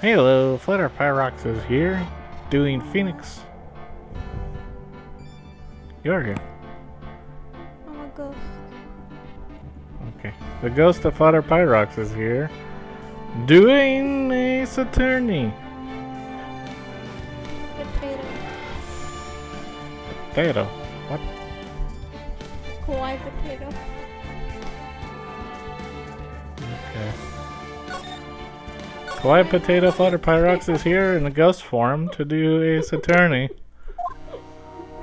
Hello, Flutter Pyrox is here, doing Phoenix. You're here. I'm a ghost. Okay. The ghost of Flutter Pyrox is here, doing Ace Attorney. Potato. Potato. What? Kawaii potato. Okay. Kawaii Potato Flutter Pyrox is here in the ghost form to do Ace Attorney.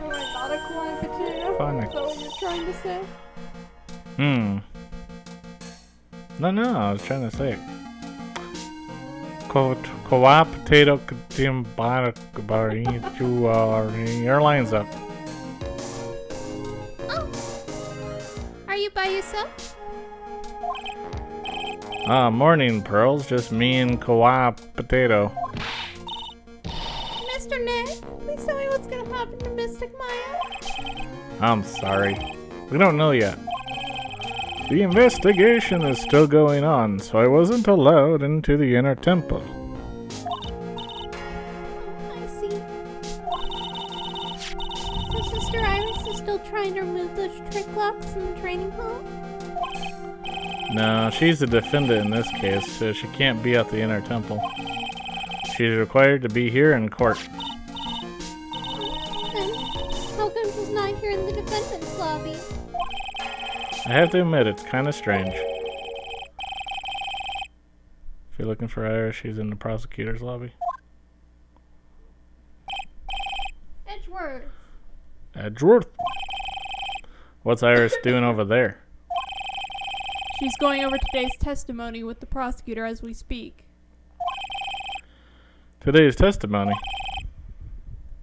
Am I not a kawaii potato? Phonics. Is that what you're trying to say? No, I was trying to say it. Kawaii Potato Katimbari. Your line's up. Oh! Are you by yourself? Morning, Pearls. Just me and Kawaii Potato. Mr. Nick, please tell me what's gonna happen to Mystic Maya. I'm sorry. We don't know yet. The investigation is still going on, so I wasn't allowed into the inner temple. I see. So Sister Iris is still trying to remove those trick locks in the training hall? No, she's the defendant in this case, so she can't be at the inner temple. She's required to be here in court. Then, how come she's not here in the defendant's lobby? I have to admit, it's kind of strange. If you're looking for Iris, she's in the prosecutor's lobby. Edgeworth. Edgeworth! What's Iris doing over there? She's going over today's testimony with the prosecutor as we speak. Today's testimony.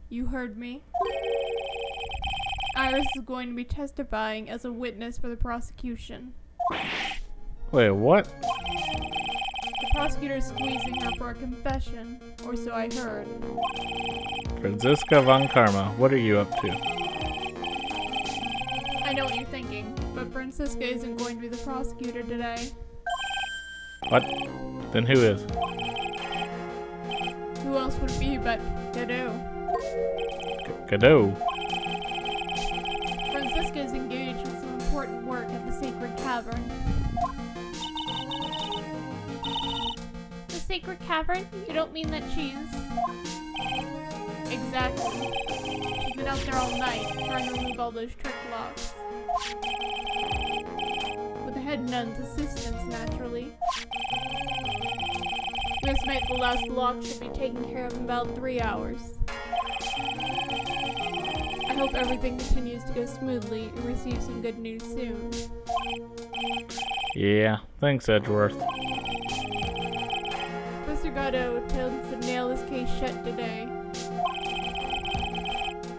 You heard me. Iris is going to be testifying as a witness for the prosecution. Wait, what? The prosecutor is squeezing her for a confession, or so I heard. Franziska von Karma, what are you up to? I know what you're thinking, but Franziska isn't going to be the prosecutor today. What? Then who is? Who else would it be but Gado? Godot. Franziska is engaged with some important work at the Sacred Cavern. The Sacred Cavern? You don't mean that she's... Exactly. She's been out there all night, trying to remove all those trick locks. With the head nun's assistance, naturally. We estimate the last lock should be taken care of in about 3 hours. I hope everything continues to go smoothly and receive some good news soon. Yeah, thanks, Edgeworth. Mr. Gatto intends to nail this case shut today.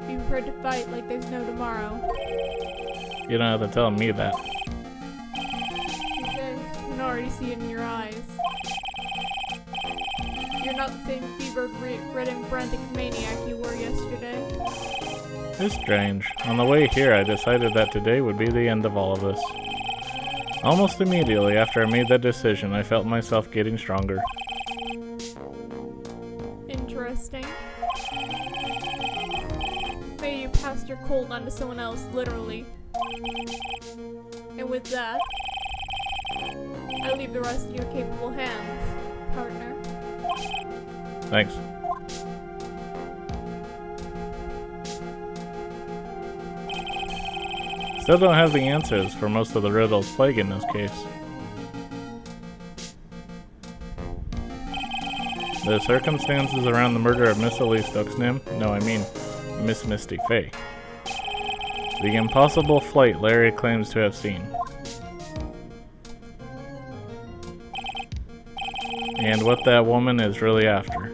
Be prepared to fight like there's no tomorrow. You don't have to tell me that. He said, I can already see it in your eyes. You're not the same fever-ridden frantic maniac you were yesterday. It's strange. On the way here, I decided that today would be the end of all of this. Almost immediately after I made that decision, I felt myself getting stronger. Interesting. Maybe you passed your cold on to someone else, literally. And with that, I leave the rest in your capable hands, partner. Thanks. Still don't have the answers for most of the riddles plaguing this case. The circumstances around the murder of Miss Elise Duxnim, no, I mean Miss Misty Fey. The impossible flight Larry claims to have seen. And what that woman is really after.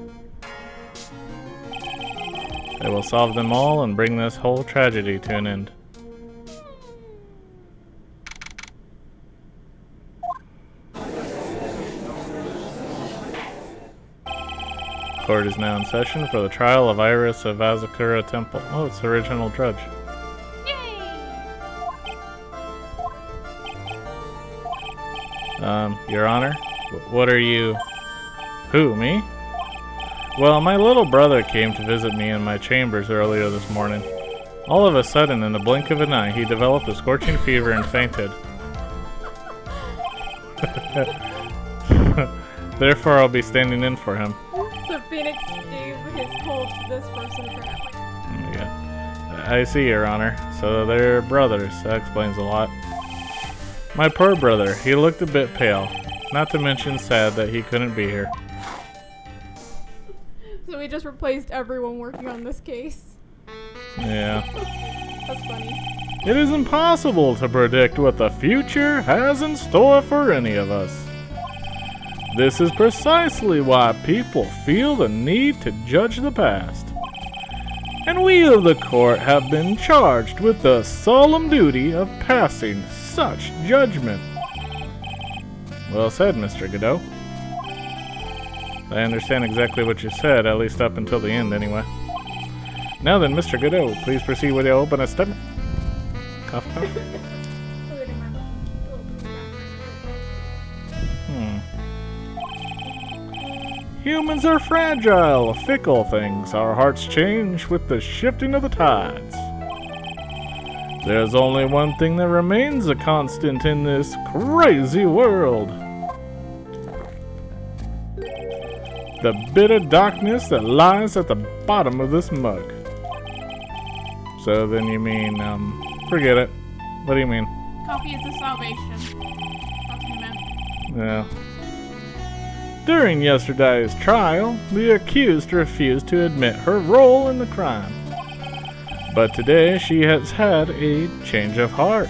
I will solve them all and bring this whole tragedy to an end. Court is now in session for the trial of Iris of Azakura Temple. Oh, it's the original judge. Yay! Your Honor, what are you... Who, me? Well, my little brother came to visit me in my chambers earlier this morning. All of a sudden, in the blink of an eye, he developed a scorching fever and fainted. Therefore, I'll be standing in for him. So Phoenix gave his cold to this person apparently. Yeah. I see, Your Honor. So they're brothers. That explains a lot. My poor brother, he looked a bit pale. Not to mention sad that he couldn't be here. So we just replaced everyone working on this case. Yeah. That's funny. It is impossible to predict what the future has in store for any of us. This is precisely why people feel the need to judge the past. And we of the court have been charged with the solemn duty of passing such judgment. Well said, Mr. Godot. I understand exactly what you said, at least up until the end anyway. Now then, Mr. Godot, please proceed with your open statement. Cough, cough. Humans are fragile, fickle things. Our hearts change with the shifting of the tides. There's only one thing that remains a constant in this crazy world. The bitter darkness that lies at the bottom of this mug. So then you mean, forget it. What do you mean? Coffee is the salvation. That's what he meant. Yeah. During yesterday's trial, the accused refused to admit her role in the crime. But today she has had a change of heart.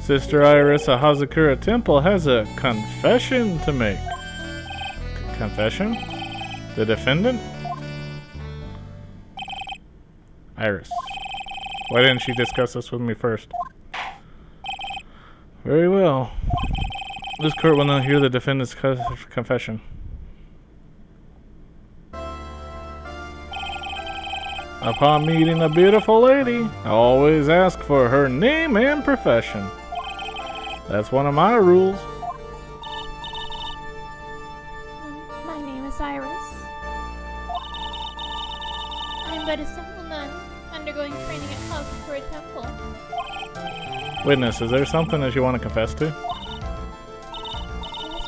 Sister Iris of Hazakura Temple has a confession to make. Confession? The defendant? Iris. Why didn't she discuss this with me first? Very well. This court will now hear the defendant's confession. Upon meeting a beautiful lady, I always ask for her name and profession. That's one of my rules. My name is Iris. I am but a simple nun, undergoing training at Hazakura Temple. Witness, is there something that you want to confess to? Yes,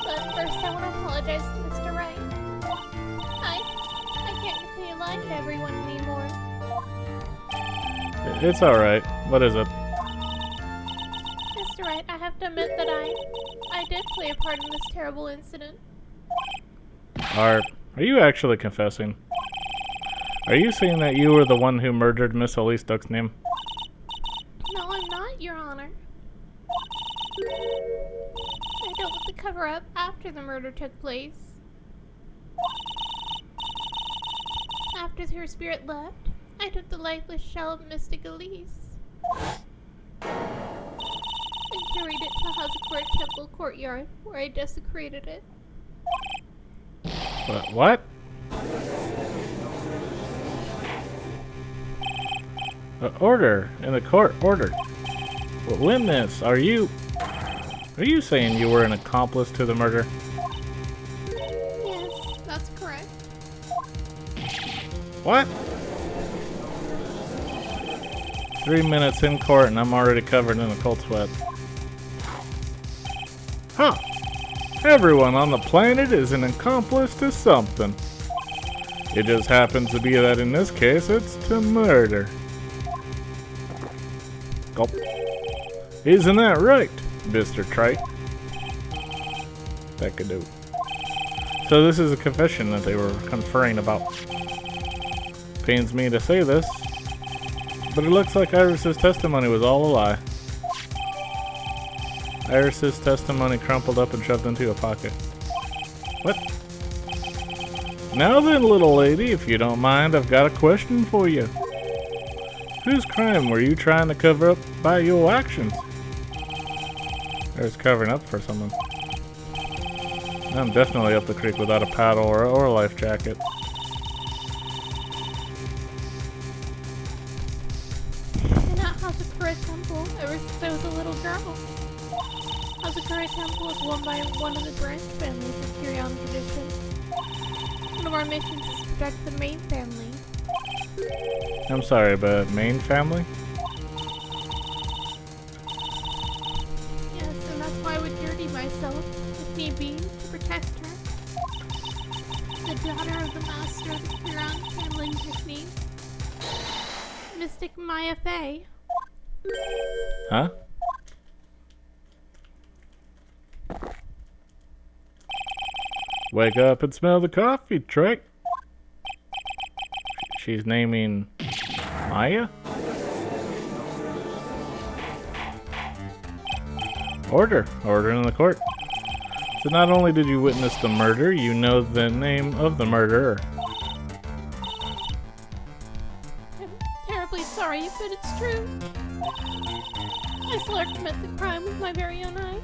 but first I want to apologize to Mr. Wright. I can't continue lying to everyone anymore. It's alright. What is it? Mr. Wright, I have to admit that I did play a part in this terrible incident. Are you actually confessing? Are you saying that you were the one who murdered Miss Elise Duck's name? No, I'm not, Your Honor. I dealt with the cover-up after the murder took place. After her spirit left, I took the lifeless shell of Mystic Elise and carried it to Hazakura Temple courtyard, where I desecrated it. What? Order in the court. Order. Witness, are you saying you were an accomplice to the murder? Yes, that's correct. What? 3 minutes in court and I'm already covered in a cold sweat. Huh. Everyone on the planet is an accomplice to something. It just happens to be that in this case it's to murder. Gulp. Isn't that right, Mr. Trite? That could do. So this is a confession that they were conferring about. Pains me to say this, but it looks like Iris's testimony was all a lie. Iris's testimony crumpled up and shoved into a pocket. What? Now then, little lady, if you don't mind, I've got a question for you. Whose crime were you trying to cover up by your actions? There's covering up for someone. I'm definitely up the creek without a paddle or a life jacket. And at Hazakura Temple, ever since I was a little girl. Hazakura Temple was run by one of the branch families of Kiryan tradition. One of our missions is to protect the main family. I'm sorry, but main family? Yes, and that's why I would dirty myself, if need be, to protect her. The daughter of the master of the Huron handling technique, Mystic Maya Fey. Huh? Wake up and smell the coffee, Trek. She's naming Maya? Order in the court. So not only did you witness the murder, you know the name of the murderer. I'm terribly sorry, but it's true. I saw her commit the crime with my very own eyes.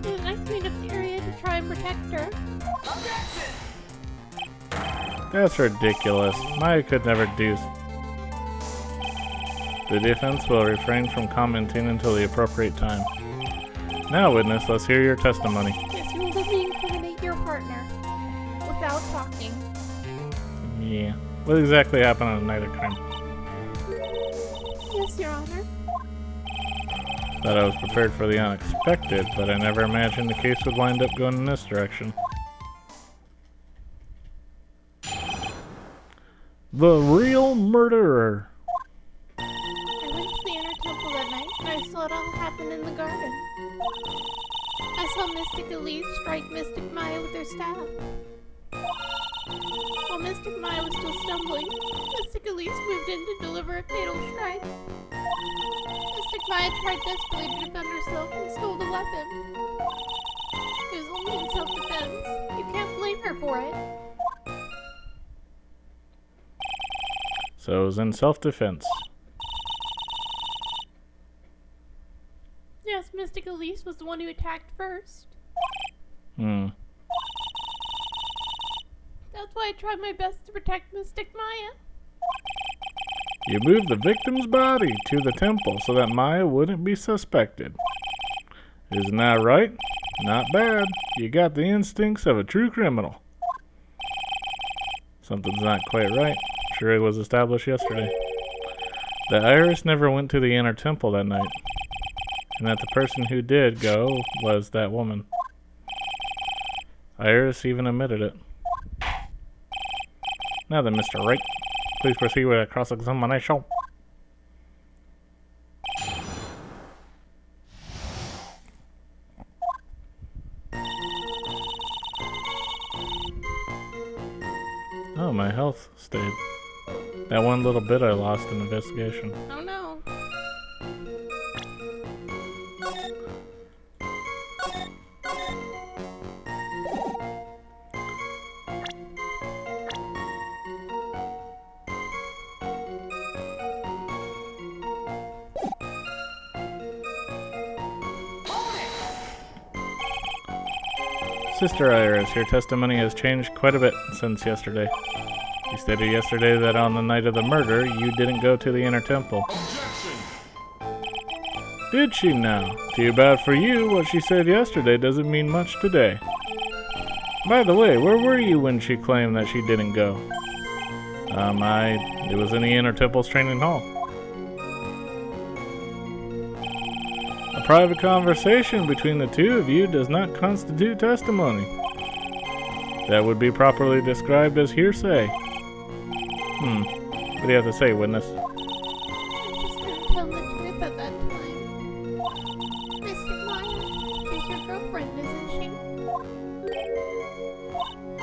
And I cleaned up the area to try and protect her. That's ridiculous. Maya could never do. The defense will refrain from commenting until the appropriate time. Now, witness, let's hear your testimony. Yes, you will let me incriminate your partner without talking. Yeah. What exactly happened on the night of crime? Yes, Your Honor. Thought I was prepared for the unexpected, but I never imagined the case would wind up going in this direction. The real murderer. I went to the inner temple that night, and I saw it all happen in the garden. I saw Mystic Elise strike Mystic Maya with her staff. While Mystic Maya was still stumbling, Mystic Elise moved in to deliver a fatal strike. Mystic Maya tried desperately to defend herself and stole the weapon. It was only in self-defense. You can't blame her for it. So it was in self-defense. Yes, Mystic Elise was the one who attacked first. That's why I tried my best to protect Mystic Maya. You moved the victim's body to the temple so that Maya wouldn't be suspected. Isn't that right? Not bad. You got the instincts of a true criminal. Something's not quite right. Sure, it was established yesterday. The Iris never went to the inner temple that night, and that the person who did go was that woman. Iris even admitted it. Now then, Mr. Wright, please proceed with a cross-examination. Oh, my health stayed. That one little bit I lost in investigation. Oh no. Sister Iris, your testimony has changed quite a bit since yesterday. You stated yesterday that on the night of the murder, you didn't go to the inner temple. Did she now? Too bad for you, what she said yesterday doesn't mean much today. By the way, where were you when she claimed that she didn't go? It was in the inner temple's training hall. A private conversation between the two of you does not constitute testimony. That would be properly described as hearsay. What do you have to say, witness? I just couldn't tell the truth at that time. Mystic Maya, she's your girlfriend, isn't she? I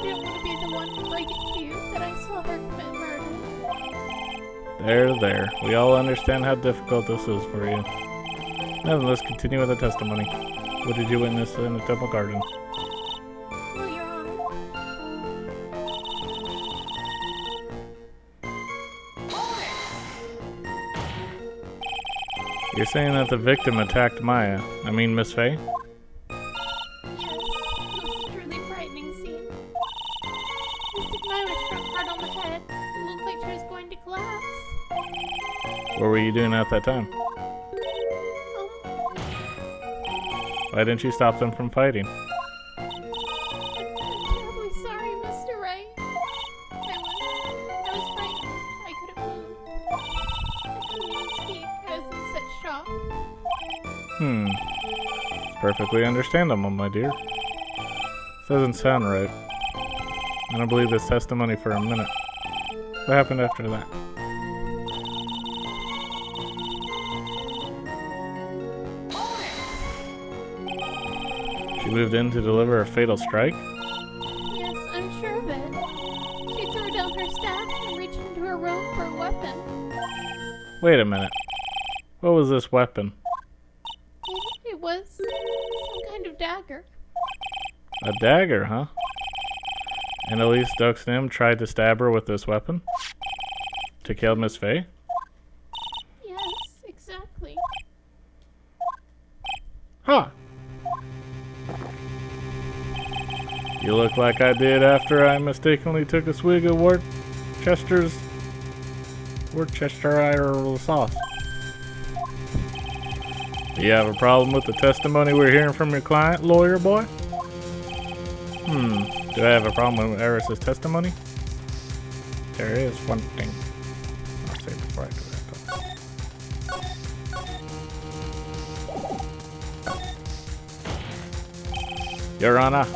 didn't want to be the one to break it to you that I saw her commit murder. There. We all understand how difficult this is for you. Now then, let's continue with the testimony. What did you witness in the temple garden? Well, Your Honor. You're saying that the victim attacked Maya. I mean, Miss Faye? Yes, it was a truly frightening scene. Mystic Maya was struck hard on the head. It looked like she was going to collapse. What were you doing at that time? Oh, Why didn't you stop them from fighting? Perfectly understandable, my dear. This doesn't sound right. I don't believe this testimony for a minute. What happened after that? She moved in to deliver a fatal strike? Yes, I'm sure of it. She threw down her staff and reached into her robe for a weapon. Wait a minute. What was this weapon? It was some kind of dagger. A dagger, huh? And Elise Duxnim tried to stab her with this weapon? To kill Miss Faye? Yes, exactly. Huh. You look like I did after I mistakenly took a swig of Worcestershire sauce. Do you have a problem with the testimony we're hearing from your client, lawyer boy? Do I have a problem with Eris's testimony? There is one thing. I'll say before I do that though. Your Honor,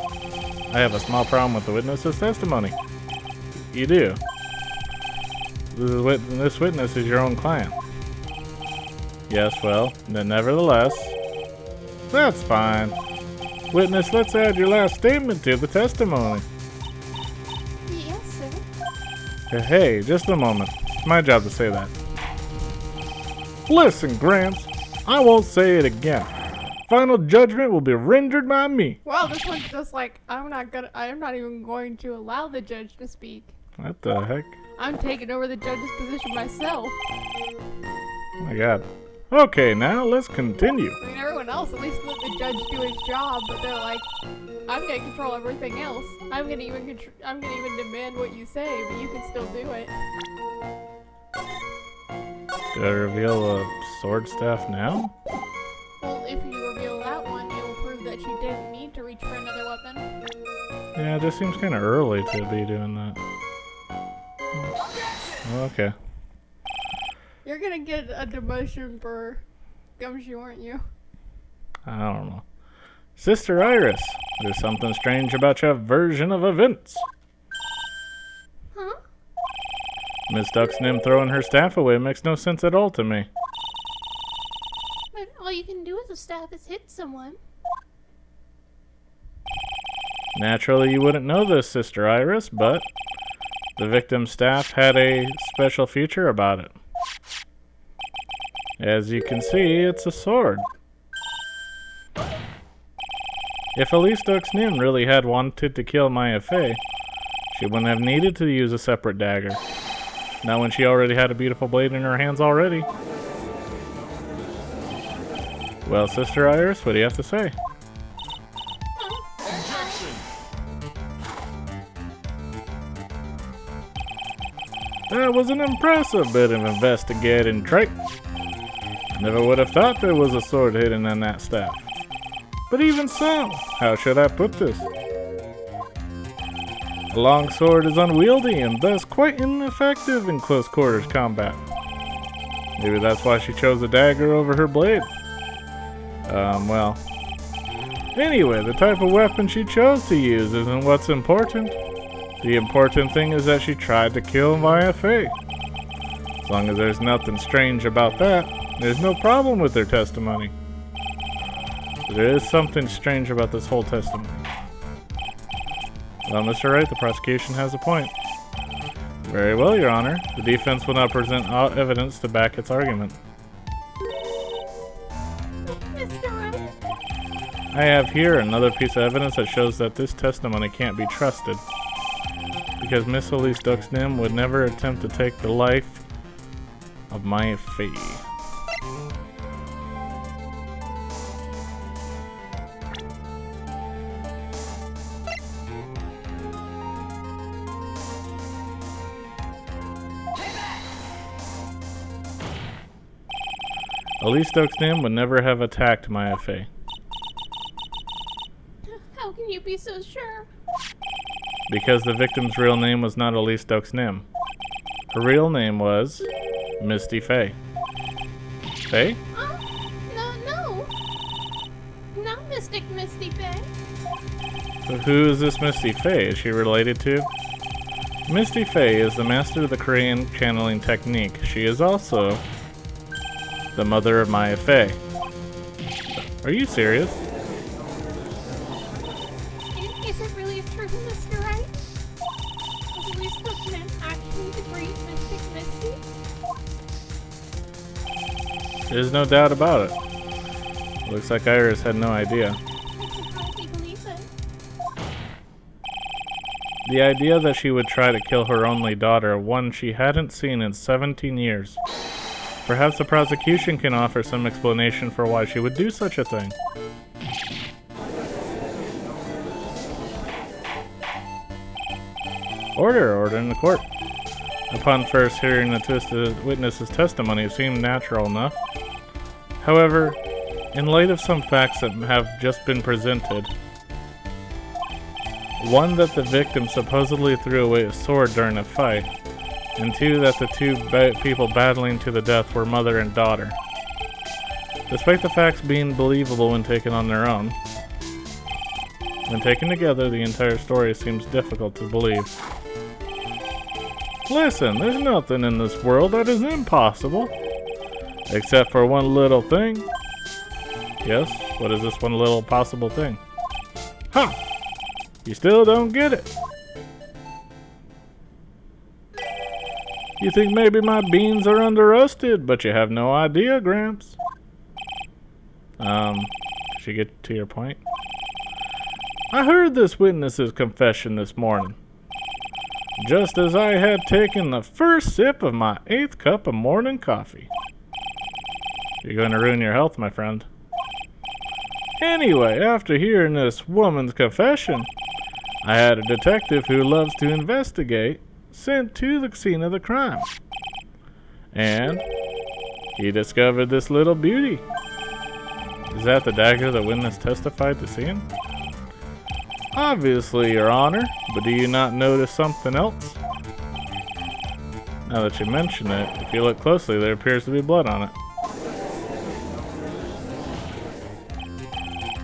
I have a small problem with the witness's testimony. You do? This witness is your own client. Yes, well, then nevertheless. That's fine. Witness, let's add your last statement to the testimony. Yes, sir. Hey, just a moment. It's my job to say that. Listen, Gramps, I won't say it again. Final judgment will be rendered by me. Well, this one's just like, I'm not even going to allow the judge to speak. What the heck? I'm taking over the judge's position myself. Oh my god. Okay, now let's continue. I mean, everyone else at least let the judge do his job, but they're like, I'm gonna control everything else. I'm gonna even demand what you say, but you can still do it. Do I reveal a sword staff now? Well, if you reveal that one, it will prove that she didn't need to reach for another weapon. Yeah, it just seems kind of early to be doing that. Okay. You're gonna get a demotion for Gumshoe, aren't you? I don't know. Sister Iris, there's something strange about your version of events. Huh? Miss Duxnim throwing her staff away makes no sense at all to me. But all you can do with a staff is hit someone. Naturally, you wouldn't know this, Sister Iris, but the victim's staff had a special feature about it. As you can see, it's a sword. If Elise Duxnim really had wanted to kill Maya Fey, she wouldn't have needed to use a separate dagger. Not when she already had a beautiful blade in her hands already. Well, Sister Iris, what do you have to say? That was an impressive bit of investigating, Trey. Never would have thought there was a sword hidden in that staff. But even so, how should I put this? A long sword is unwieldy and thus quite ineffective in close quarters combat. Maybe that's why she chose a dagger over her blade. Well. Anyway, the type of weapon she chose to use isn't what's important. The important thing is that she tried to kill Maya Fey. As long as there's nothing strange about that, there's no problem with their testimony. But there is something strange about this whole testimony. Well, Mr. Wright, the prosecution has a point. Very well, Your Honor. The defense will not present all evidence to back its argument. Mr. Wright? I have here another piece of evidence that shows that this testimony can't be trusted. Because Miss Elise Duxnim would never attempt to take the life of Maya Fey. Elise Duxnim would never have attacked Maya Fey. How can you be so sure? Because the victim's real name was not Elise Duxnim. Her real name was Misty Fey. Fey? No. Not Miss Mystic Misty Faye. So who is this Misty Faye? Is she related to? Misty Faye is the master of the Korean channeling technique. She is also the mother of Maya Faye. Are you serious? Is it really true, Mr. Wright? Was Elise Cookman actually the great Mystic Misty? There's no doubt about it. Looks like Iris had no idea. I can hardly believe it. The idea that she would try to kill her only daughter, one she hadn't seen in 17 years. Perhaps the prosecution can offer some explanation for why she would do such a thing. Order in the court. Upon first hearing the witness's testimony, it seemed natural enough. However, in light of some facts that have just been presented, one, that the victim supposedly threw away a sword during a fight, and two, that the two people battling to the death were mother and daughter. Despite the facts being believable when taken on their own, when taken together, the entire story seems difficult to believe. Listen, there's nothing in this world that is impossible. Except for one little thing. Yes, what is this one little possible thing? Huh! You still don't get it. You think maybe my beans are under-roasted, but you have no idea, Gramps. Should you get to your point? I heard this witness's confession this morning. Just as I had taken the first sip of my 8th cup of morning coffee. You're going to ruin your health, my friend. Anyway, after hearing this woman's confession, I had a detective who loves to investigate sent to the scene of the crime. And he discovered this little beauty. Is that the dagger the witness testified to seeing? Obviously, Your Honor, but do you not notice something else? Now that you mention it, if you look closely, there appears to be blood on it.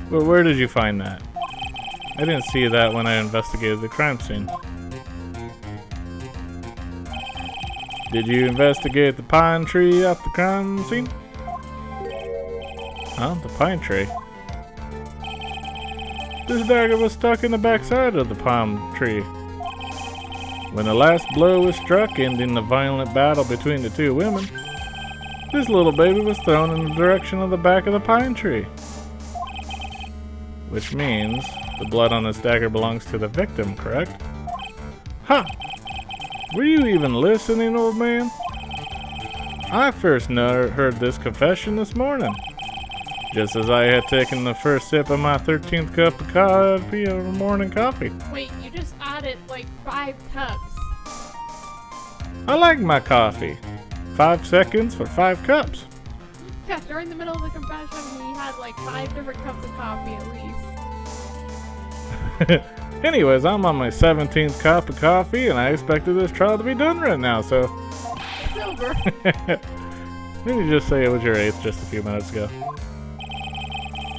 But where did you find that? I didn't see that when I investigated the crime scene. Did you investigate the pine tree at the crime scene? Huh? The pine tree? This dagger was stuck in the backside of the palm tree. When the last blow was struck, ending the violent battle between the two women, this little baby was thrown in the direction of the back of the pine tree. Which means the blood on this dagger belongs to the victim, correct? Ha! Were you even listening, old man? I first heard this confession this morning, just as I had taken the first sip of my 13th cup of coffee of morning coffee. Wait, you just added like 5 cups. I like my coffee. 5 seconds for 5 cups. Yeah, during the middle of the confession, he had like 5 different cups of coffee at least. Anyways, I'm on my 17th cup of coffee, and I expected this trial to be done right now, so... It's over. Didn't you just say it was your 8th just a few minutes ago?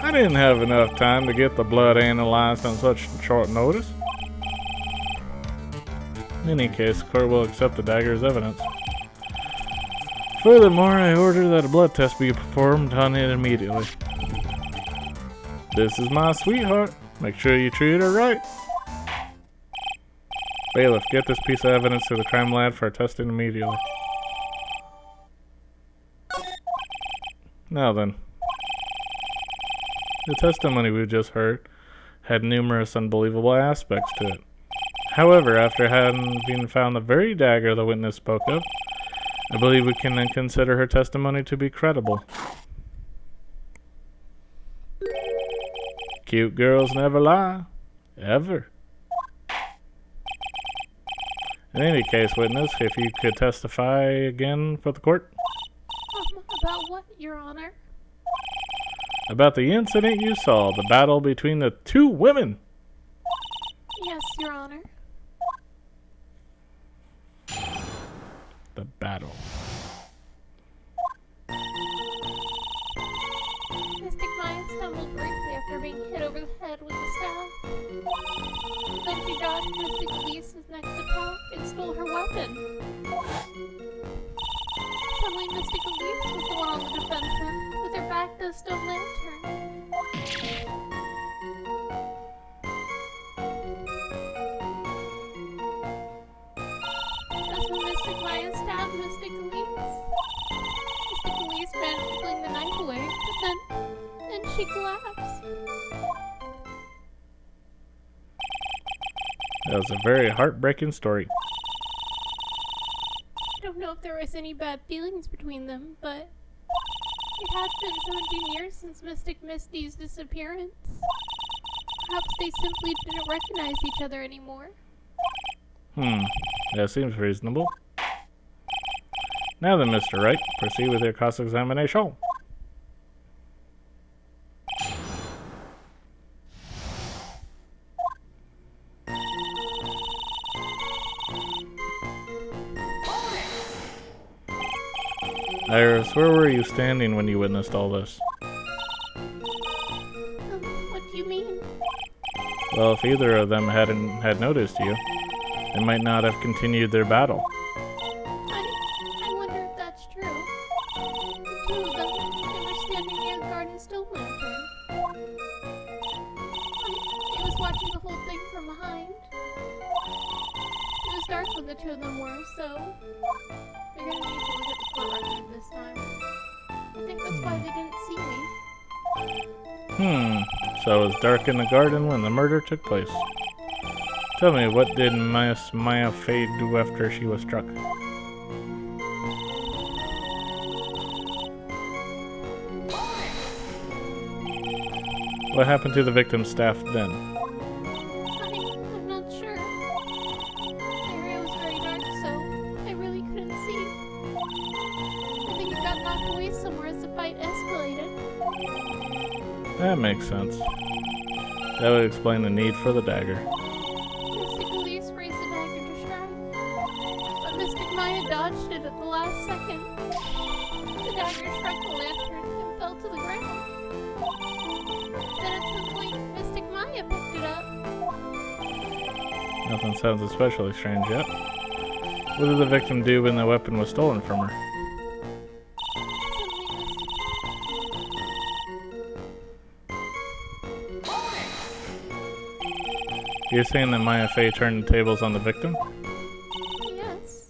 I didn't have enough time to get the blood analyzed on such short notice. In any case, the court will accept the dagger as evidence. Furthermore, I order that a blood test be performed on it immediately. This is my sweetheart. Make sure you treat her right. Bailiff, get this piece of evidence to the crime lab for testing immediately. Now then. The testimony we just heard had numerous unbelievable aspects to it. However, after having found the very dagger the witness spoke of, I believe we can then consider her testimony to be credible. Cute girls never lie. Ever. In any case, witness, if you could testify again for the court. About what, Your Honor? About the incident you saw, the battle between the two women. Yes, Your Honor. The battle. Mystic Maya stumbled briefly after being hit over the head with the staff. Then she dodged Mystic Elise's next attack and stole her weapon. Suddenly, Mystic Elise was the one on the defensive, with her back to the stone lantern. That's when Mystic Maya stabbed Mystic Elise. Mystic Elise managed to fling the knife away, but then she collapsed. That was a very heartbreaking story. I don't know if there was any bad feelings between them, but it had been 17 years since Mystic Misty's disappearance. Perhaps they simply didn't recognize each other anymore. That seems reasonable. Now then, Mr. Wright, proceed with your cross-examination. Iris, where were you standing when you witnessed all this? What do you mean? Well, if either of them had noticed you, they might not have continued their battle. I wonder if that's true. The two of them, they were standing near the garden stone lantern. I was watching the whole thing from behind. It was dark when the two of them were, so we're gonna need to look at the court record this time. I think that's why they didn't see me. So it was dark in the garden when the murder took place. Tell me, what did Miss Maya Fey do after she was struck? What happened to the victim's staff then? I'm not sure. The area was very dark, so I really couldn't see. I think it got knocked away somewhere as the fight escalated. That makes sense. That would explain the need for the dagger. Mystic Elise raised the dagger to strike, but Mystic Maya dodged it at the last second. The dagger struck the lantern and fell to the ground. Then at some point, Mystic Maya picked it up. Nothing sounds especially strange yet. What did the victim do when the weapon was stolen from her? You're saying that Maya Fey turned the tables on the victim? Yes.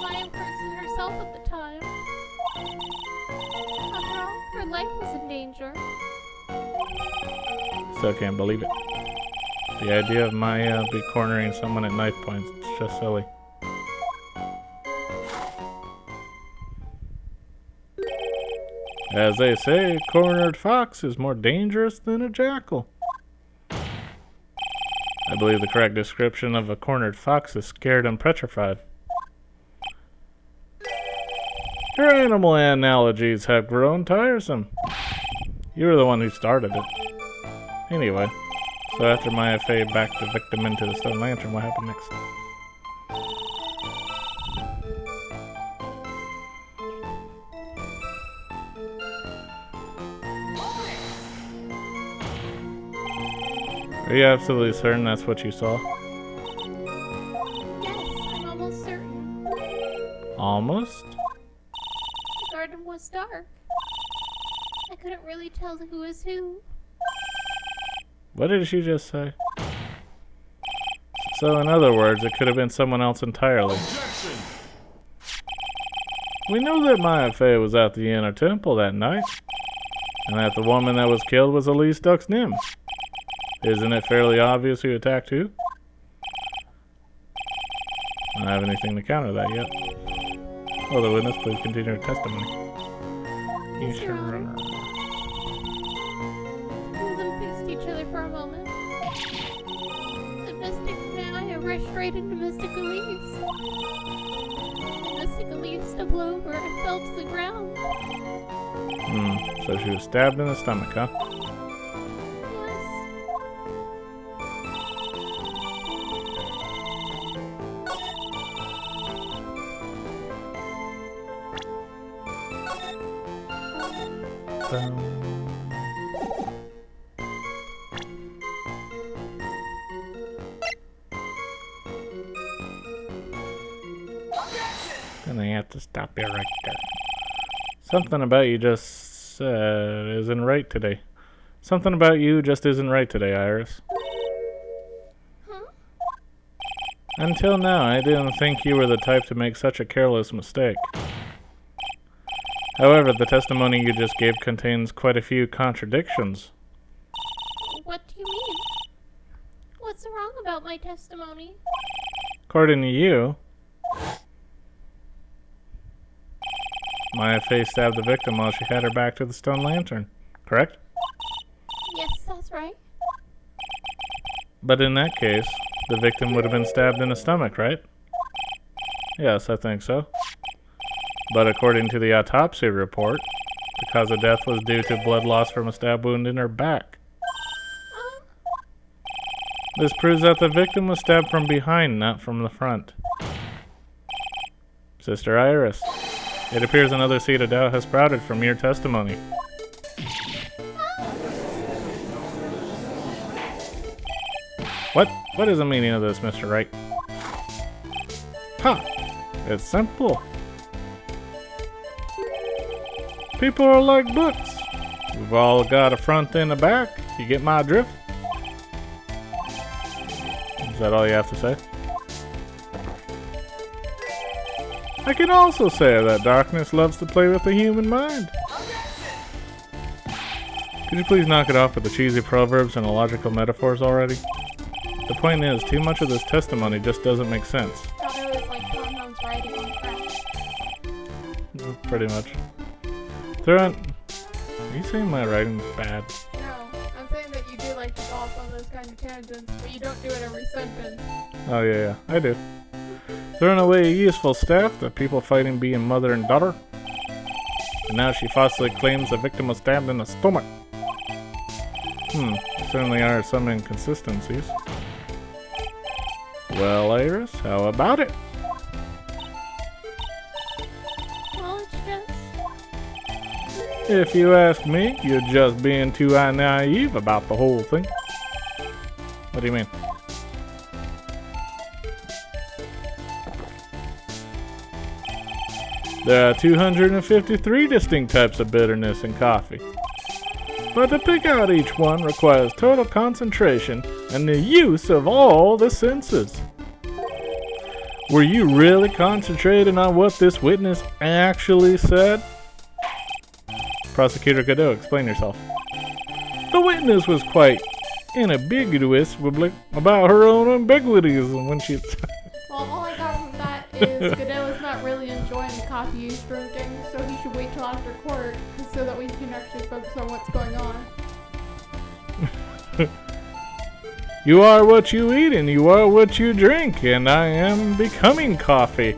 Maya cursed herself at the time. After all, her life was in danger. Still can't believe it. The idea of Maya be cornering someone at knife points is just silly. As they say, a cornered fox is more dangerous than a jackal. I believe the correct description of a cornered fox is scared and petrified. Your animal analogies have grown tiresome. You were the one who started it. Anyway, so after Maya Fey backed the victim into the stone lantern, what happened next? Are you absolutely certain that's what you saw? Yes, I'm almost certain. Almost? The garden was dark. I couldn't really tell who was who. What did she just say? So in other words, it could have been someone else entirely. Objection! We know that Maya Fey was at the inner temple that night, and that the woman that was killed was Elise Duck's Nim. Isn't it fairly obvious who attacked who? I don't have anything to counter that yet. Will the witness please continue her testimony? Yes, Your Honor. Two of them faced each other for a moment. The Mystic Maya rushed right into Mystic Elise. The Mystic Elise stumbled over and fell to the ground. So she was stabbed in the stomach, huh? Yes. And I have to stop you right there. Something about you just isn't right today. Something about you just isn't right today, Iris. Huh? Until now, I didn't think you were the type to make such a careless mistake. However, the testimony you just gave contains quite a few contradictions. What do you mean? What's wrong about my testimony? According to you, Maya Fey stabbed the victim while she had her back to the stone lantern, correct? Yes, that's right. But in that case, the victim would have been stabbed in the stomach, right? Yes, I think so. But according to the autopsy report, the cause of death was due to blood loss from a stab wound in her back. This proves that the victim was stabbed from behind, not from the front. Sister Iris, it appears another seed of doubt has sprouted from your testimony. What is the meaning of this, Mr. Wright? Huh. It's simple. People are like books. We've all got a front and a back. You get my drift? Is that all you have to say? I can also say that darkness loves to play with the human mind. Could you please knock it off with the cheesy proverbs and illogical metaphors already? The point is, too much of this testimony just doesn't make sense. Thought it was like compounds writing on crack. Pretty much. Are you saying my writing's bad? No, I'm saying that you do like to go off on those kind of tangents, but you don't do it every sentence. Oh yeah, I do. Throwing away a useful staff, the people fighting being mother and daughter. And now she falsely claims the victim was stabbed in the stomach. Certainly are some inconsistencies. Well, Iris, how about it? Well, it's just... If you ask me, you're just being too naive about the whole thing. What do you mean? There are 253 distinct types of bitterness in coffee. But to pick out each one requires total concentration and the use of all the senses. Were you really concentrating on what this witness actually said? Prosecutor Godot, explain yourself. The witness was quite ambiguous about her own ambiguities when she... Well, all I got from that is Godot is not really enjoying the coffee he's drinking, so he should wait till after court so that we can actually focus on what's going on. You are what you eat and you are what you drink, and I am becoming coffee.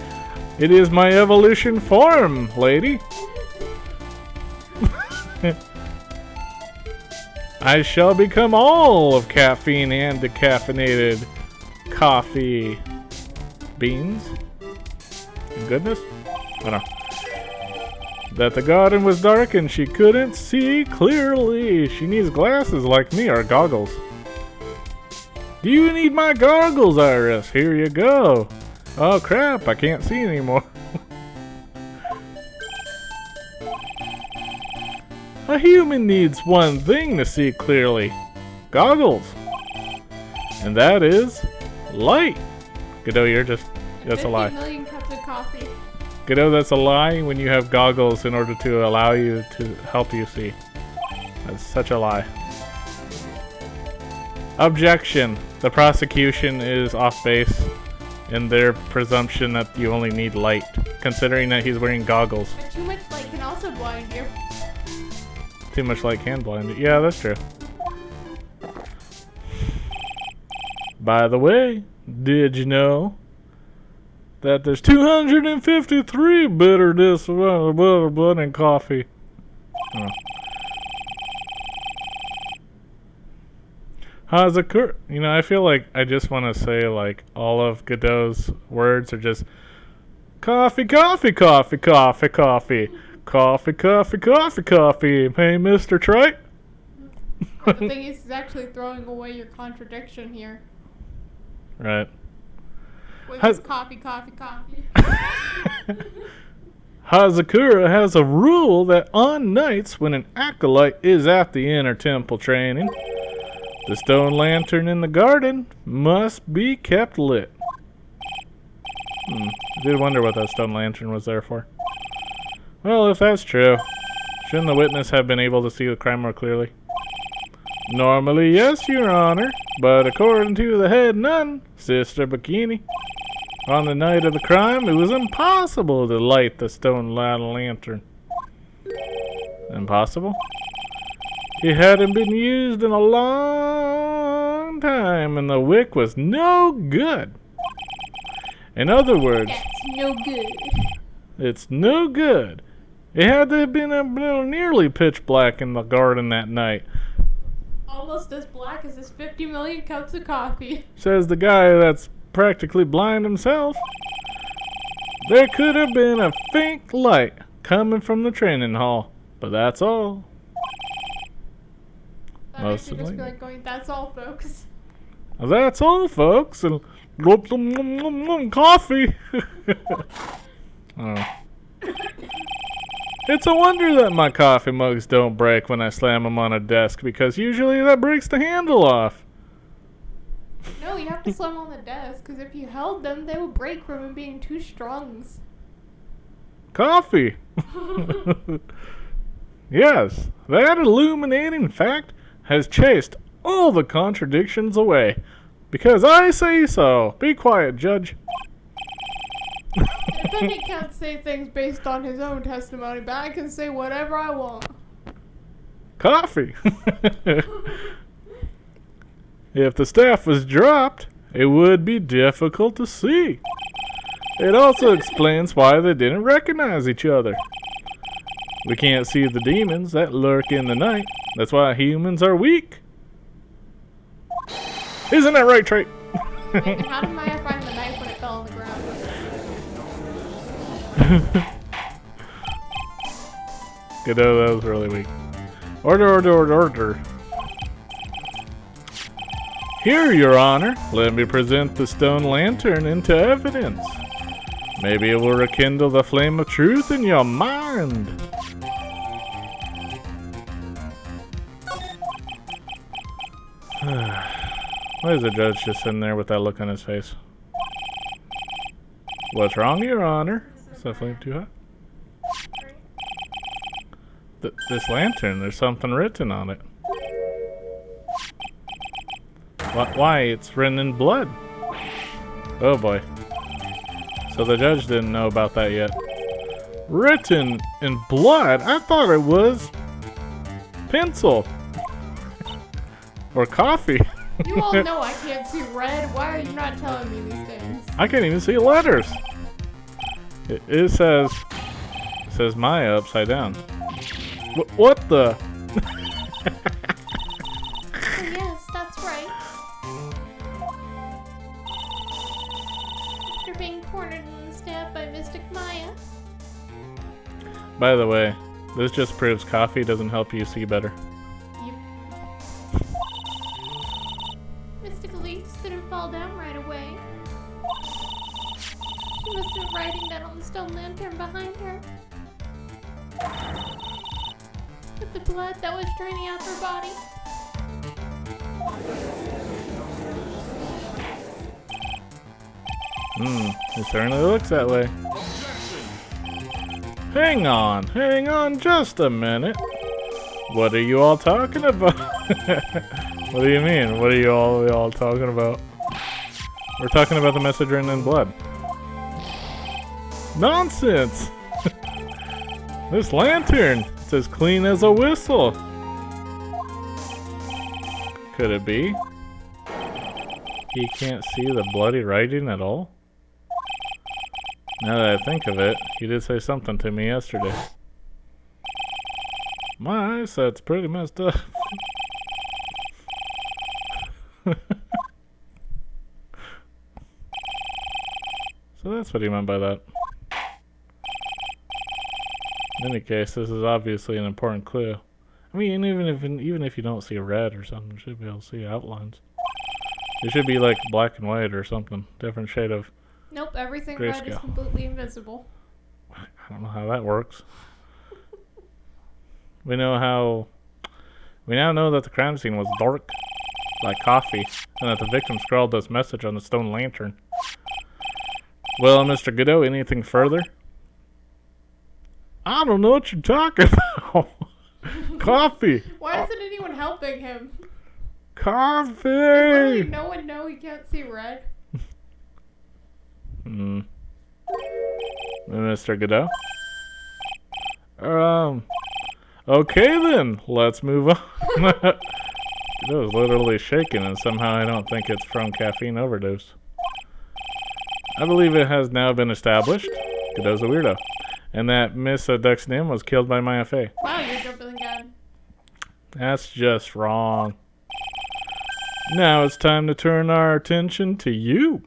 It is my evolution form, lady. I shall become all of caffeine and decaffeinated coffee beans. Goodness? I don't know. That the garden was dark and she couldn't see clearly. She needs glasses like me or goggles. Do you need my goggles, Iris? Here you go. Oh crap, I can't see anymore. A human needs one thing to see clearly. Goggles. And that is light. Godot, you're just... That's a lie. 50 million cups of coffee. Godot, that's a lie when you have goggles in order to allow you to help you see. That's such a lie. Objection. The prosecution is off base in their presumption that you only need light, considering that he's wearing goggles. But too much light can also blind you. Too much light can blind you. Yeah, that's true. By the way, did you know that there's 253 bitterness blood in coffee? Oh. How's it occur? You know, I feel like I just want to say like all of Godot's words are just coffee, coffee, coffee, coffee, coffee, coffee, coffee, coffee, coffee. Hey, Mr. Trite. The thing is, he's actually throwing away your contradiction here. Right. With Has- his coffee. Hazakura has a rule that on nights when an acolyte is at the inner temple training, the stone lantern in the garden must be kept lit. I did wonder what that stone lantern was there for. Well, if that's true, shouldn't the witness have been able to see the crime more clearly? Normally, yes, Your Honor, but according to the head nun, Sister Bikini, on the night of the crime, it was impossible to light the stone lantern. Impossible? It hadn't been used in a long time, and the wick was no good. In other words, That's no good. it's no good. It had to have been nearly pitch black in the garden that night, Almost as black as his 50 million cups of coffee. says the guy that's practically blind himself. There could have been a faint light coming from the training hall, but that's all. That Most makes me just likely. be like going, that's all, folks. That's all, folks. And coffee. Oh. It's a wonder that my coffee mugs don't break when I slam them on a desk, because usually that breaks the handle off. No, you have to slam on the desk, because if you held them, they would break from them being too strong. Coffee. Yes, that illuminating fact has chased all the contradictions away. Because I say so. Be quiet, Judge. The defendant can't say things based on his own testimony, but I can say whatever I want. Coffee. If the staff was dropped, it would be difficult to see. It also explains why they didn't recognize each other. We can't see the demons that lurk in the night. That's why humans are weak. Isn't that right, Trey? Wait, how did Maya find the knife when it fell on the ground? Good, that was really weak. Order. Here, Your Honor, let me present the stone lantern into evidence. Maybe it will rekindle the flame of truth in your mind. Why is the judge just sitting there with that look on his face? What's wrong, Your Honor? Is that flame too hot? This lantern, there's something written on it. Why? It's written in blood. Oh boy. So the judge didn't know about that yet. Written in blood? I thought it was pencil. Or coffee. You all know I can't see red. Why are you not telling me these things? I can't even see letters. It says Maya upside down. What the? Oh, yes, that's right. After being cornered and stabbed by Mystic Maya. By the way, this just proves coffee doesn't help you see better. Mystic Elise didn't fall down right away. She must have been writing that on the stone lantern behind her. With the blood that was draining out her body. It certainly looks that way. Hang on just a minute. What are you all talking about? What do you mean? What are you all talking about? We're talking about the message written in blood. Nonsense! This lantern, it's as clean as a whistle. Could it be? He can't see the bloody writing at all? Now that I think of it, he did say something to me yesterday. My eyesight's pretty messed up. So that's what he meant by that. In any case, this is obviously an important clue. I mean, even if you don't see red or something, you should be able to see outlines. It should be like black and white or something, different shade of Nope, everything red is Grayscale. completely invisible. I don't know how that works. We now know that the crime scene was dark, like coffee, and that the victim scrawled this message on the stone lantern. Well, Mr. Godot, anything further? I don't know what you're talking about. Coffee. Why isn't anyone helping him? Coffee. Does literally no one know he can't see red? Mr. Godot? Okay then, let's move on. Godot's literally shaking, and somehow I don't think it's from caffeine overdose. I believe it has now been established Godot's a weirdo, and that Miss Duck's name was killed by Maya Fey. Wow, you're jumping the gun. That's just wrong. Now it's time to turn our attention to you.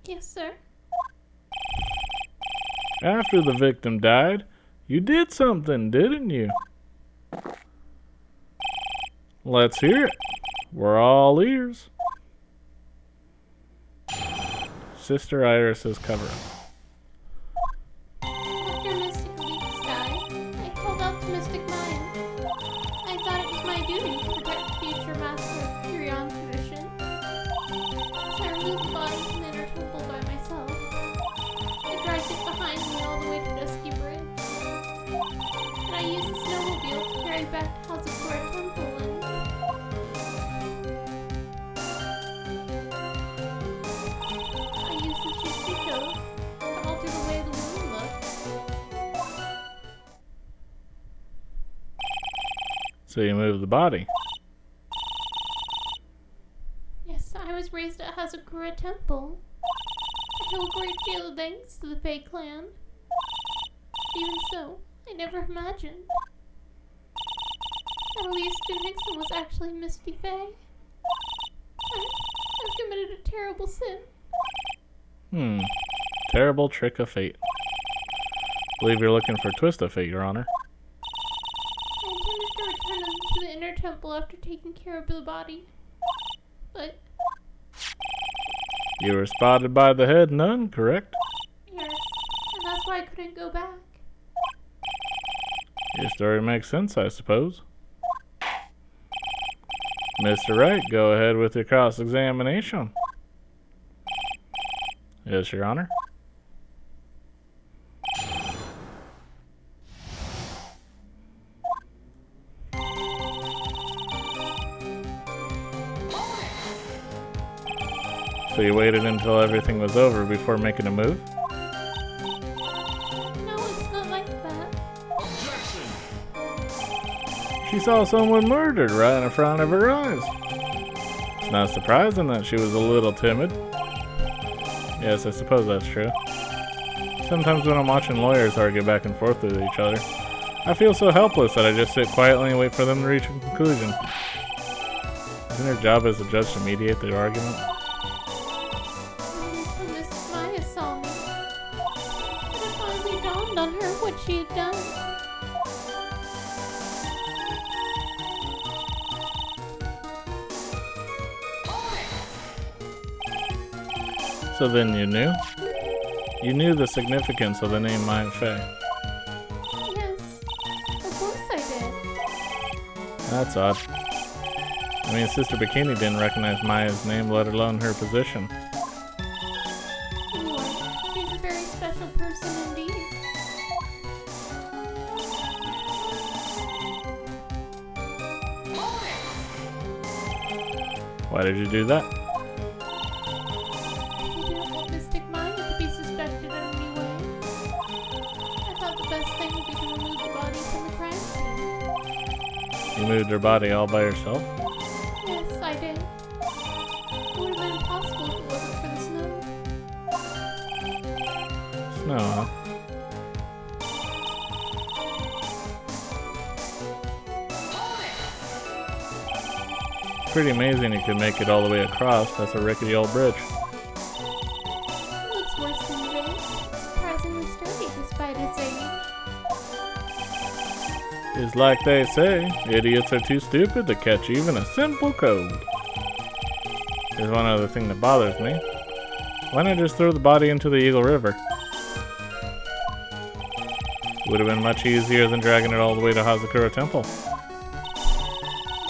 Yes, sir. After the victim died, you did something, didn't you? Let's hear it. We're all ears. Sister Iris's cover-up. After Mystic Leaf's died, I called out to Mystic Mind. I thought it was my duty to protect the future master of Curion tradition. So I removed the body from the inner temple by myself. I dragged it behind me all the way to Dusky Bridge. And I used the snowmobile to carry back to Hazakura Temple and... I used the Chichiko to alter the way the wound looked. So you moved the body. Yes, I was raised at Hazakura Temple. I owe a great deal of thanks to the Fey clan. Even so, I never imagined that Aleista Nixon was actually Misty Fey. I've committed a terrible sin. Terrible trick of fate. Believe you're looking for a twist of fate, Your Honor. I intended to return them to the inner temple after taking care of the body. But, You were spotted by the head nun, correct? yes, and that's why I couldn't go back. Your story makes sense, I suppose. Mr. Wright, go ahead with your cross-examination. Yes, Your Honor. So you waited until everything was over before making a move? No, it's not like that. She saw someone murdered right in front of her eyes. It's not surprising that she was a little timid. Yes, I suppose that's true. Sometimes when I'm watching lawyers argue back and forth with each other, I feel so helpless that I just sit quietly and wait for them to reach a conclusion. Isn't her job as a judge to mediate the argument? Until Miss Maya saw me, it finally dawned on her what she had done. So then you knew? You knew the significance of the name Maya Fey. Yes, of course I did. That's odd. I mean, Sister Bikini didn't recognize Maya's name, let alone her position. Anyway, she's a very special person indeed. Why did you do that? I didn't want Mystic Maya to be suspected in any way. I thought the best thing would be to remove the body from the crime scene. You moved her body all by yourself? Yes, I did. It would have been impossible if it wasn't for the snow. Snow, huh? Pretty amazing you could make it all the way across. That's a rickety old bridge. It looks worse than this. Surprisingly sturdy despite its age. It's like they say, idiots are too stupid to catch even a simple code. There's one other thing that bothers me. Why not just throw the body into the Eagle River? Would have been much easier than dragging it all the way to Hazakura Temple. But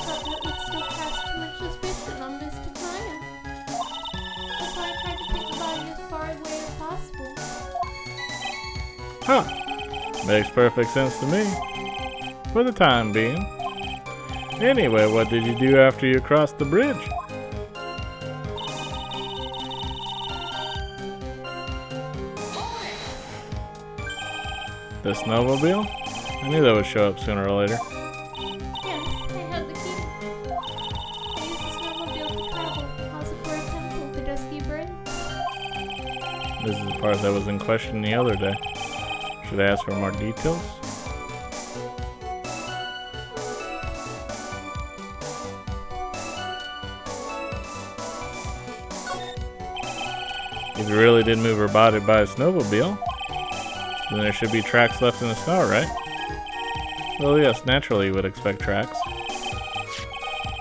that would still cast too much suspicion on Mystic Maya. That's why I tried to take the body as far away as possible. Huh. Makes perfect sense to me. For the time being. Anyway, what did you do after you crossed the bridge? The snowmobile? I knew that would show up sooner or later. Yes, I had the key. I used the snowmobile to travel from Hazakura Temple to Dusky Bridge. This is the part that was in question the other day. Should I ask for more details? If you really did move her body by a snowmobile, then there should be tracks left in the snow, right? Well, yes, naturally you would expect tracks.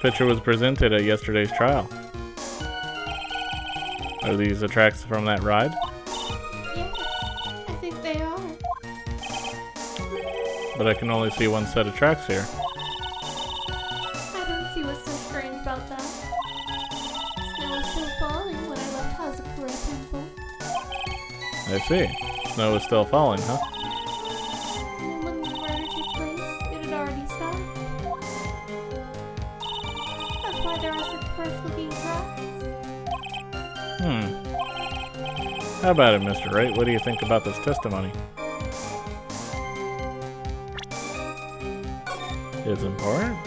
Picture was presented at yesterday's trial. Are these the tracks from that ride? Yes, I think they are. But I can only see one set of tracks here. I don't see what's so strange about that. Snow was still falling when I left Hazakura Temple. I see. Snow is still falling, huh? And when the murder took place, it had already stopped. That's why there are such fresh-looking tracks. How about it, Mr. Wright? What do you think about this testimony? It's important.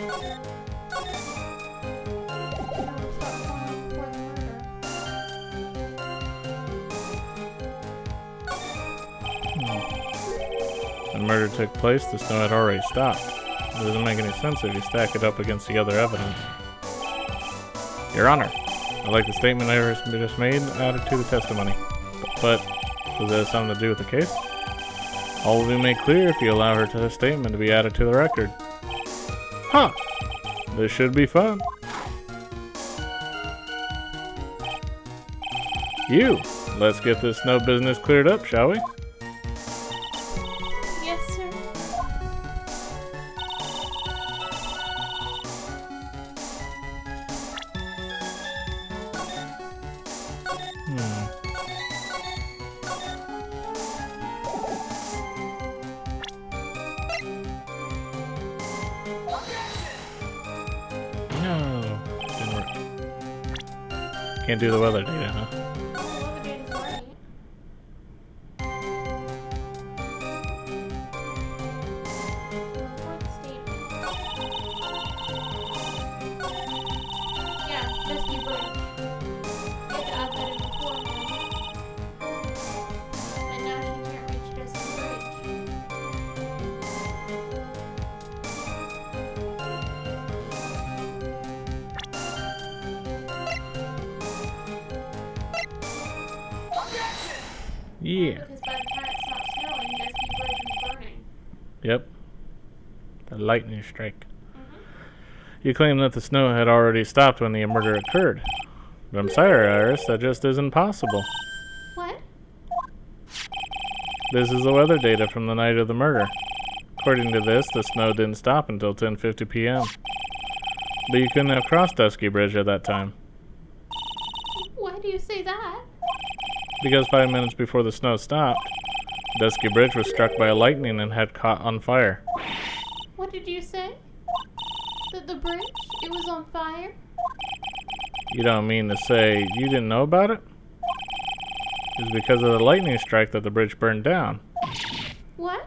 When murder took place, the snow had already stopped. It doesn't make any sense if you stack it up against the other evidence. Your Honor, I'd like the statement I just made added to the testimony. But does that have something to do with the case? All will be made clear if you allow her statement to be added to the record. Huh! This should be fun. Let's get this snow business cleared up, shall we? Yes, sir. No, didn't work. Can't do the weather data, huh? Yeah, Dusky Bridge. You had to add that in beforehand. And now she can't reach Dusky Bridge. Yeah. Because by the time it stopped snowing, Dusky Bridge was burning. Yep. The lightning strike. You claim that the snow had already stopped when the murder occurred. But I'm sorry, Iris, that just isn't possible. What? This is the weather data from the night of the murder. According to this, the snow didn't stop until 10:50 p.m. But you couldn't have crossed Dusky Bridge at that time. Why do you say that? Because 5 minutes before the snow stopped, Dusky Bridge was struck by lightning and had caught on fire. What did you say? That the bridge? It was on fire? You don't mean to say you didn't know about it? It's because of the lightning strike that the bridge burned down. What?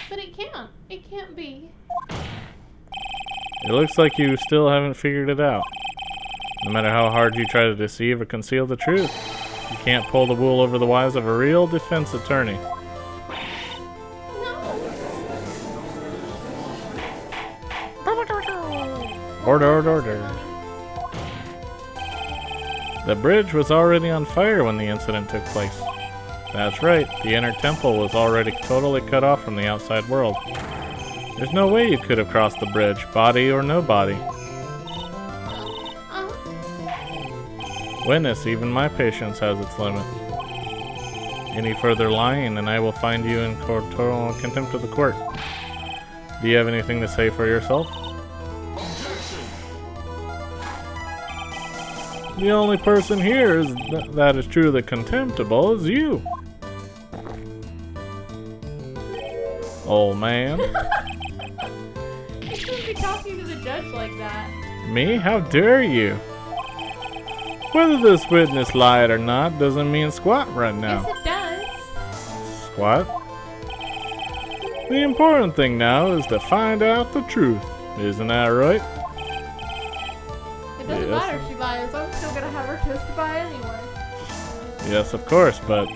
But it can't. It can't be. It looks like you still haven't figured it out. No matter how hard you try to deceive or conceal the truth, you can't pull the wool over the eyes of a real defense attorney. No! Order. The bridge was already on fire when the incident took place. That's right, the inner temple was already totally cut off from the outside world. There's no way you could have crossed the bridge, body or no body. Witness, even my patience has its limit. Any further lying, and I will find you in total contempt of the court. Do you have anything to say for yourself? The only person here that is truly contemptible is you. Old man. You shouldn't be talking to the judge like that. Me? How dare you? Whether this witness lied or not doesn't mean squat right now. Yes, it does. Squat? The important thing now is to find out the truth. Isn't that right? It doesn't Yes. matter if she lies. I'm still gonna have her testify anyway. Yes, of course, but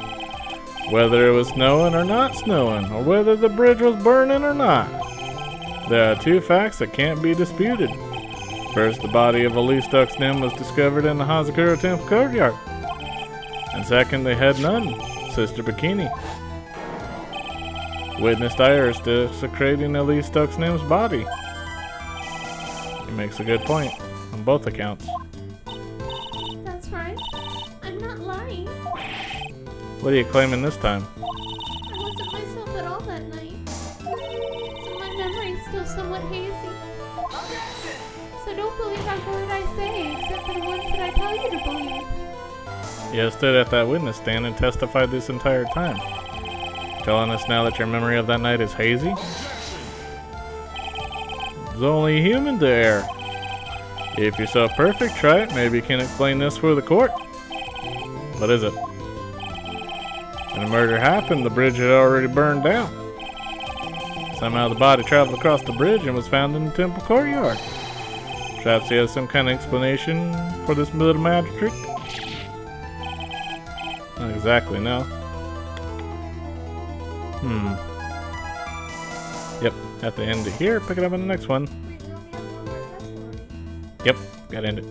whether it was snowing or not snowing, or whether the bridge was burning or not, there are two facts that can't be disputed. First, the body of Elise Ducksnim was discovered in the Hazakura Temple courtyard. And second, they had none, Sister Bikini. Witness Dyer is desecrating Elise Ducksnim's body. He makes a good point on both accounts. That's right. I'm not lying. What are you claiming this time? I wasn't myself at all that night. So my memory's still somewhat hazy. So don't believe a word I say, except for the ones that I tell you to believe. You stood at that witness stand and testified this entire time. Telling us now that your memory of that night is hazy? It's only human to err. If you're so perfect, try it. Maybe you can explain this for the court. What is it? When the murder happened, the bridge had already burned down. Somehow the body traveled across the bridge and was found in the temple courtyard. Perhaps he has some kind of explanation for this little magic trick? Not exactly, no. Yep, have to end it here. Pick it up in the next one. We only have one more testimony. Yep, gotta end it.